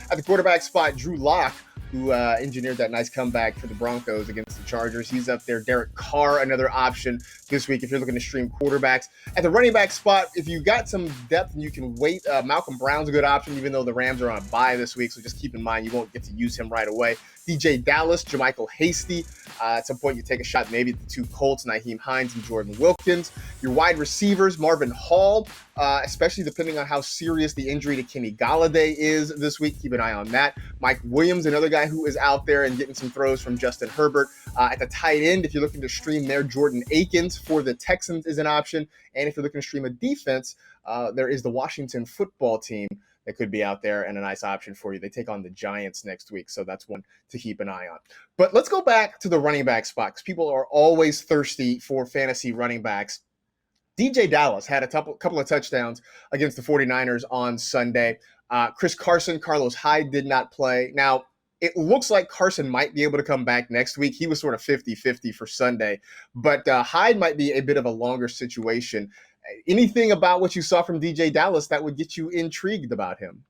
At the quarterback spot, Drew Lock, who engineered that nice comeback for the Broncos against the Chargers. He's up there. Derek Carr, another option this week if you're looking to stream quarterbacks. At the running back spot, if you got some depth and you can wait, Malcolm Brown's a good option, even though the Rams are on a bye this week, so just keep in mind you won't get to use him right away. DeeJay Dallas, JaMycal Hasty. At some point, you take a shot maybe at the two Colts, Nyheim Hines and Jordan Wilkins. Your wide receivers, Marvin Hall, especially depending on how serious the injury to Kenny Golladay is this week. Keep an eye on that. Mike Williams, another guy who is out there and getting some throws from Justin Herbert. At the tight end, if you're looking to stream there, Jordan Akins for the Texans is an option. And if you're looking to stream a defense, there is the Washington football team that could be out there and a nice option for you. They take on the Giants next week, so that's one to keep an eye on. But let's go back to the running back spot because people are always thirsty for fantasy running backs. DeeJay Dallas had a couple of touchdowns against the 49ers on Sunday. Chris Carson, Carlos Hyde did not play. Now, it looks like Carson might be able to come back next week. He was sort of 50-50 for Sunday, but Hyde might be a bit of a longer situation. Anything about what you saw from DeeJay Dallas that would get you intrigued about him?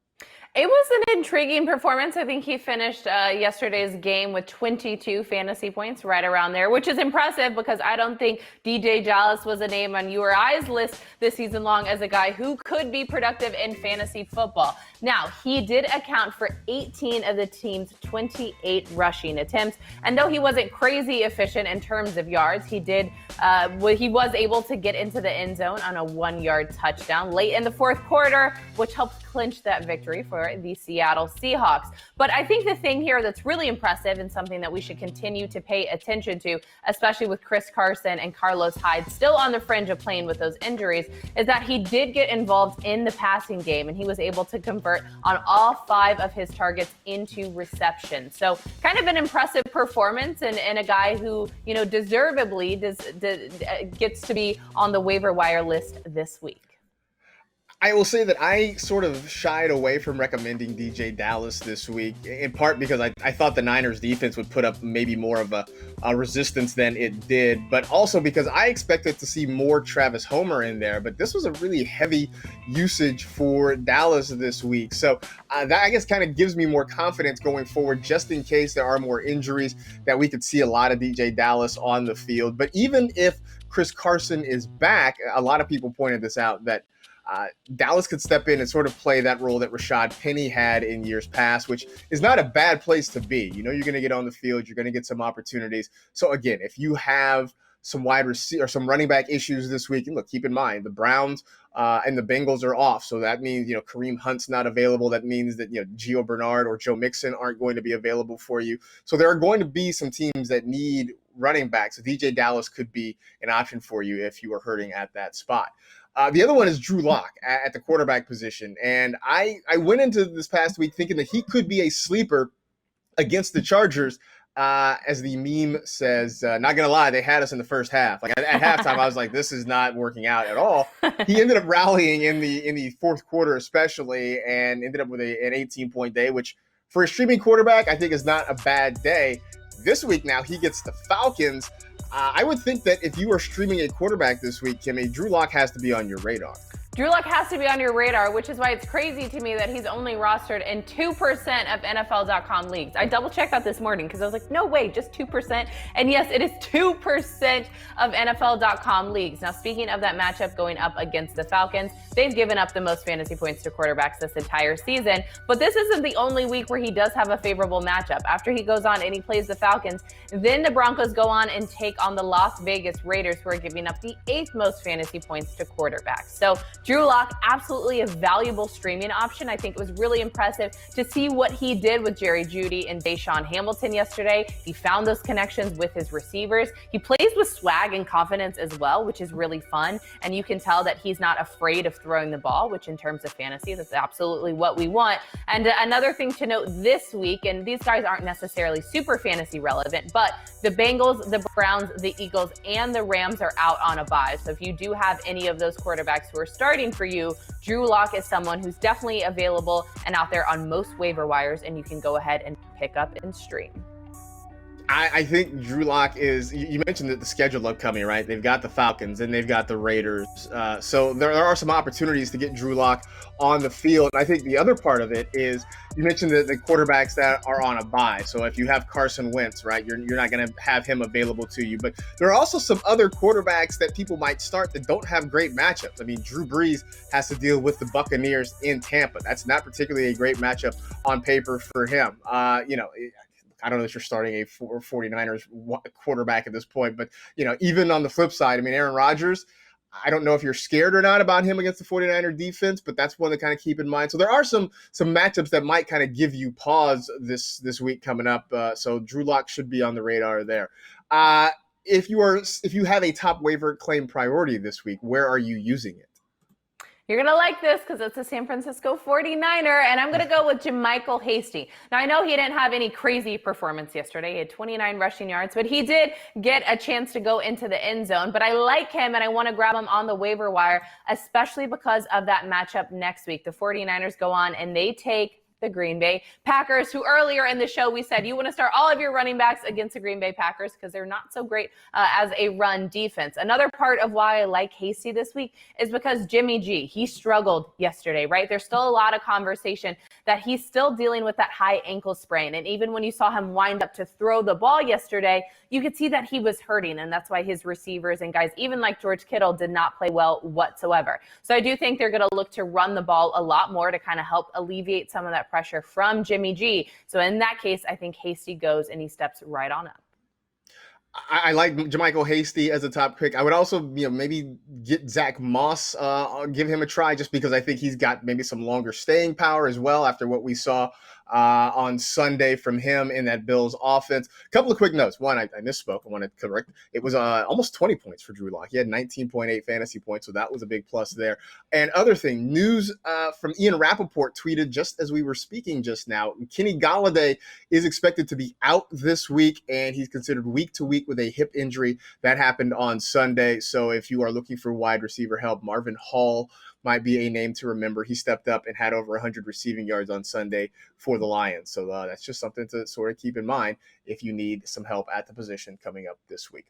It was an intriguing performance. I think he finished yesterday's game with 22 fantasy points, right around there, which is impressive because I don't think DeeJay Dallas was a name on you or I's list this season long as a guy who could be productive in fantasy football. Now, he did account for 18 of the team's 28 rushing attempts, and though he wasn't crazy efficient in terms of yards, he was able to get into the end zone on a 1-yard touchdown late in the fourth quarter, which helped clinch that victory for the Seattle Seahawks. But I think the thing here that's really impressive and something that we should continue to pay attention to, especially with Chris Carson and Carlos Hyde still on the fringe of playing with those injuries, is that he did get involved in the passing game and he was able to convert on all 5 of his targets into reception. So kind of an impressive performance and a guy who, deservedly gets to be on the waiver wire list this week. I will say that I sort of shied away from recommending DeeJay Dallas this week, in part because I thought the Niners defense would put up maybe more of a resistance than it did, but also because I expected to see more Travis Homer in there, but this was a really heavy usage for Dallas this week. So that I guess kind of gives me more confidence going forward, just in case there are more injuries, that we could see a lot of DeeJay Dallas on the field. But even if Chris Carson is back, a lot of people pointed this out, that Dallas could step in and sort of play that role that Rashad Penny had in years past, which is not a bad place to be. You're going to get on the field, you're going to get some opportunities. So again, if you have some wide receiver or some running back issues this week, and look, keep in mind the Browns and the Bengals are off, so that means Kareem Hunt's not available. That means that Gio Bernard or Joe Mixon aren't going to be available for you. So there are going to be some teams that need running backs. So DeeJay Dallas could be an option for you if you are hurting at that spot. The other one is Drew Lock at the quarterback position. And I went into this past week thinking that he could be a sleeper against the Chargers. As the meme says, not going to lie, they had us in the first half. Like at halftime, I was like, this is not working out at all. He ended up rallying in the fourth quarter especially, and ended up with an 18-point day, which for a streaming quarterback, I think is not a bad day. This week now, he gets the Falcons. I would think that if you are streaming a quarterback this week, Kimmy, Drew Lock has to be on your radar. Drew Lock has to be on your radar, which is why it's crazy to me that he's only rostered in 2% of NFL.com leagues. I double-checked that this morning because I was like, no way, just 2%. And yes, it is 2% of NFL.com leagues. Now, speaking of that matchup going up against the Falcons, they've given up the most fantasy points to quarterbacks this entire season. But this isn't the only week where he does have a favorable matchup. After he goes on and he plays the Falcons, then the Broncos go on and take on the Las Vegas Raiders, who are giving up the 8th most fantasy points to quarterbacks. So Drew Lock, absolutely a valuable streaming option. I think it was really impressive to see what he did with Jerry Jeudy and Deshaun Hamilton yesterday. He found those connections with his receivers. He plays with swag and confidence as well, which is really fun. And you can tell that he's not afraid of throwing the ball, which in terms of fantasy, that's absolutely what we want. And another thing to note this week, and these guys aren't necessarily super fantasy relevant, but the Bengals, the Browns, the Eagles, and the Rams are out on a bye. So if you do have any of those quarterbacks who are starting for you, Drew Lock is someone who's definitely available and out there on most waiver wires, and you can go ahead and pick up and stream. I think Drew Lock is. You mentioned that the schedule upcoming, right? They've got the Falcons and they've got the Raiders. So there are some opportunities to get Drew Lock on the field. And I think the other part of it is you mentioned the quarterbacks that are on a bye. So if you have Carson Wentz, right, you're not going to have him available to you. But there are also some other quarterbacks that people might start that don't have great matchups. I mean, Drew Brees has to deal with the Buccaneers in Tampa. That's not particularly a great matchup on paper for him. I don't know if you're starting a 49ers quarterback at this point, but even on the flip side, I mean, Aaron Rodgers, I don't know if you're scared or not about him against the 49er defense, but that's one to kind of keep in mind. So there are some matchups that might kind of give you pause this week coming up. So Drew Lock should be on the radar there. If you have a top waiver claim priority this week, where are you using it? You're going to like this because it's a San Francisco 49er, and I'm going to go with JaMycal Hasty. Now, I know he didn't have any crazy performance yesterday. He had 29 rushing yards, but he did get a chance to go into the end zone. But I like him, and I want to grab him on the waiver wire, especially because of that matchup next week. The 49ers go on, and they take the Green Bay Packers, who earlier in the show we said you want to start all of your running backs against the Green Bay Packers because they're not so great as a run defense. Another part of why I like Hasty this week is because Jimmy G, he struggled yesterday, right? There's still a lot of conversation that he's still dealing with that high ankle sprain. And even when you saw him wind up to throw the ball yesterday, you could see that he was hurting. And that's why his receivers and guys, even like George Kittle, did not play well whatsoever. So I do think they're going to look to run the ball a lot more to kind of help alleviate some of that pressure from Jimmy G. So in that case, I think Hasty goes and he steps right on up. I like JaMycal Hasty as a top pick. I would also, maybe get Zach Moss, give him a try just because I think he's got maybe some longer staying power as well after what we saw on Sunday from him in that Bills offense. A couple of quick notes. One, I misspoke. I want to correct. It was almost 20 points for Drew Lock. He had 19.8 fantasy points, so that was a big plus there. And other thing, news from Ian Rappaport tweeted just as we were speaking just now, Kenny Golladay is expected to be out this week, and he's considered week to week with a hip injury that happened on Sunday. So if you are looking for wide receiver help, Marvin Hall might be a name to remember. He stepped up and had over 100 receiving yards on Sunday for the Lions. So that's just something to sort of keep in mind if you need some help at the position coming up this week.